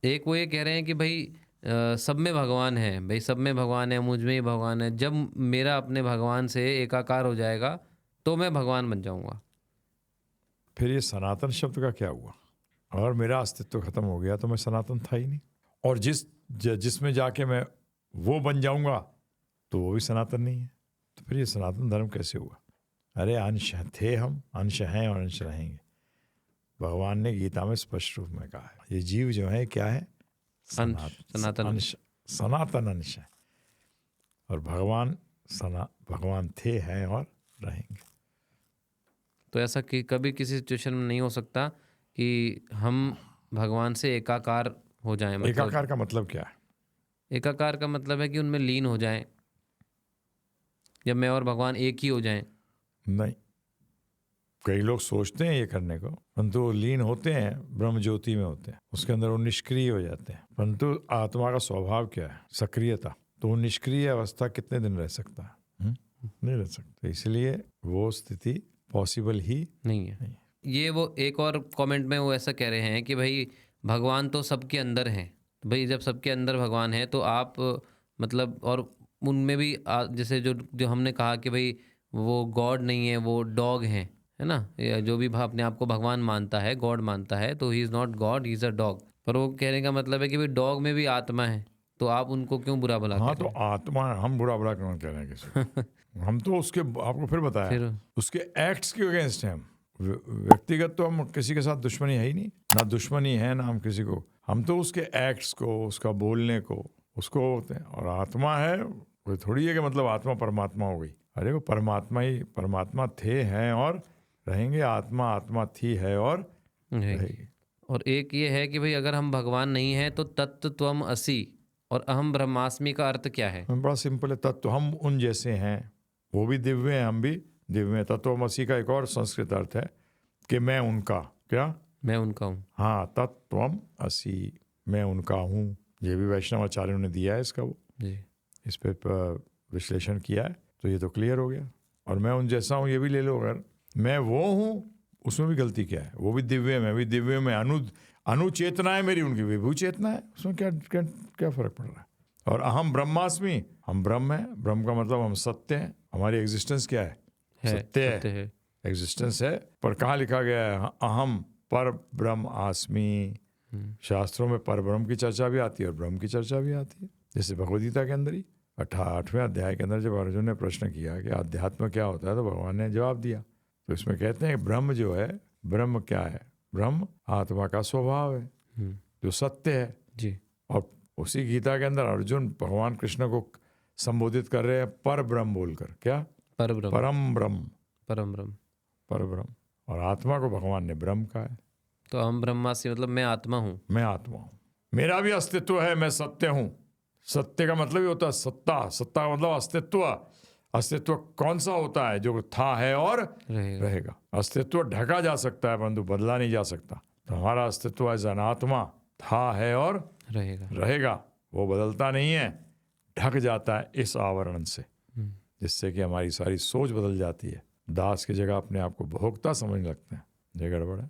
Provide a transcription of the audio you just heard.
एक वो ये कह रहे हैं कि भाई सब में भगवान है, भाई सब में भगवान है, मुझ में ही भगवान है। जब मेरा अपने भगवान से एकाकार हो जाएगा तो मैं भगवान बन जाऊंगा। फिर ये सनातन शब्द का क्या हुआ? और मेरा अस्तित्व खत्म हो गया तो मैं सनातन था ही नहीं। और जिसमें जाके मैं वो बन जाऊंगा तो वो भी सनातन नहीं है। तो फिर ये सनातन धर्म कैसे हुआ? अरे अंश थे हम, अंश हैं और अंश रहेंगे। भगवान ने गीता में स्पष्ट रूप में कहा है, ये जीव जो है क्या है? अंश, सनातन अंश। अंश, सनातन अंश है। और भगवान थे, हैं और रहेंगे। तो ऐसा कि कभी किसी सिचुएशन में नहीं हो सकता कि हम भगवान से एकाकार हो जाएं, मतलब एकाकार का मतलब क्या है? एकाकार का मतलब है कि उनमें लीन हो जाएं, जब मैं और भगवान एक ही हो जाएं। नहीं, कई लोग सोचते हैं ये करने को, परंतु वो लीन होते हैं, ब्रह्म ज्योति में होते हैं, उसके अंदर वो निष्क्रिय हो जाते हैं। परंतु आत्मा का स्वभाव क्या है? सक्रियता। तो वो निष्क्रिय अवस्था कितने दिन रह सकता है? नहीं रह सकता। इसलिए वो स्थिति पॉसिबल ही नहीं है। नहीं। ये वो एक और कमेंट में वो ऐसा कह रहे हैं कि भाई भगवान तो सबके अंदर हैं। तो भाई जब सबके अंदर भगवान है तो आप मतलब, और उनमें भी जैसे जो जो हमने कहा कि भाई वो गॉड नहीं है, वो डॉग हैं, है ना? या जो भी अपने आप को भगवान मानता है, गॉड मानता है, तो he is not God, he is a dog. पर वो कहने का मतलब है कि भाई डॉग में भी आत्मा है, तो आप उनको क्यों बुरा भला कह हाँ, तो रहे आत्मा, हम बुरा बुरा क्यों कह रहे हैं किसी हैं? को? हम तो उसके, आपको फिर बताया, फिर उसके एक्ट्स के अगेंस्ट हैं हम। व्यक्तिगत तो हम किसी के साथ दुश्मनी है ही नहीं, ना दुश्मनी है ना हम किसी को। हम तो उसके एक्ट्स को, उसका बोलने को, उसको होते हैं। और आत्मा है, कोई थोड़ी है कि मतलब आत्मा परमात्मा हो गई। अरे वो परमात्मा ही परमात्मा थे, हैं और रहेंगे। आत्मा आत्मा थी, है और रहेगी। रहेगी। और एक ये है कि भाई अगर हम भगवान नहीं हैं तो तत्व त्वम असि और अहम ब्रह्मास्मि का अर्थ क्या है? बड़ा सिंपल है, तत्व हम उन जैसे हैं, वो भी दिव्य हैं, हम भी दिव्य हैं। तत्वमसी का एक और संस्कृत अर्थ है कि मैं उनका, क्या? मैं उनका हूँ। हाँ, तत्वम असी, मैं उनका हूँ। ये भी वैष्णव आचार्यों ने दिया है इसका, वो जी। इस पे विश्लेषण किया है, तो ये तो क्लियर हो गया। और मैं उन जैसा हूँ, ये भी ले लो। अगर मैं वो हूँ, उसमें भी गलती क्या है? वो भी दिव्य, मैं भी दिव्य में। अनुचेतना है मेरी, उनकी विभू चेतना है, उसमें क्या क्या क्या फर्क पड़ रहा है? और अहम ब्रह्मास्मि, हम ब्रह्म है। ब्रह्म का मतलब हम सत्य हैं। हमारी एग्जिस्टेंस क्या है? सत्य सत्य है, है। एग्जिस्टेंस है। पर कहाँ लिखा गया है अहम पर ब्रह्म आस्मि? शास्त्रों में पर ब्रह्म की चर्चा भी आती है और ब्रह्म की चर्चा भी आती है। जैसे भगवदगीता के अंदर ही 8वें अध्याय के अंदर जब अर्जुन ने प्रश्न किया कि अध्यात्म क्या होता है, तो भगवान ने जवाब दिया। तो इसमें कहते हैं ब्रह्म जो है, ब्रह्म क्या है? ब्रह्म आत्मा का स्वभाव है, जो सत्य है। जी। और उसी गीता के अंदर अर्जुन भगवान कृष्ण को संबोधित कर रहे हैं पर ब्रह्म बोलकर। क्या? पर ब्रह्म। परम ब्रह्म, परम ब्रह्म। पर ब्रह्म। और आत्मा को भगवान ने ब्रह्म कहा है। तो अहम ब्रह्मास्मि मतलब मैं आत्मा हूँ। मैं आत्मा हूं, मेरा भी अस्तित्व है, मैं सत्य हूं। सत्य का मतलब ही होता है सत्ता। सत्ता का मतलब अस्तित्व। अस्तित्व कौन सा होता है? जो था, है और रहेगा। रहेगा। अस्तित्व ढका जा सकता है परंतु बदला नहीं जा सकता। तो हमारा अस्तित्व एज एन आत्मा था, है और रहेगा। रहेगा। वो बदलता नहीं है, ढक जाता है इस आवरण से, जिससे कि हमारी सारी सोच बदल जाती है। दास की जगह अपने आप को भोक्ता समझने लगते हैं। ये गड़बड़ है।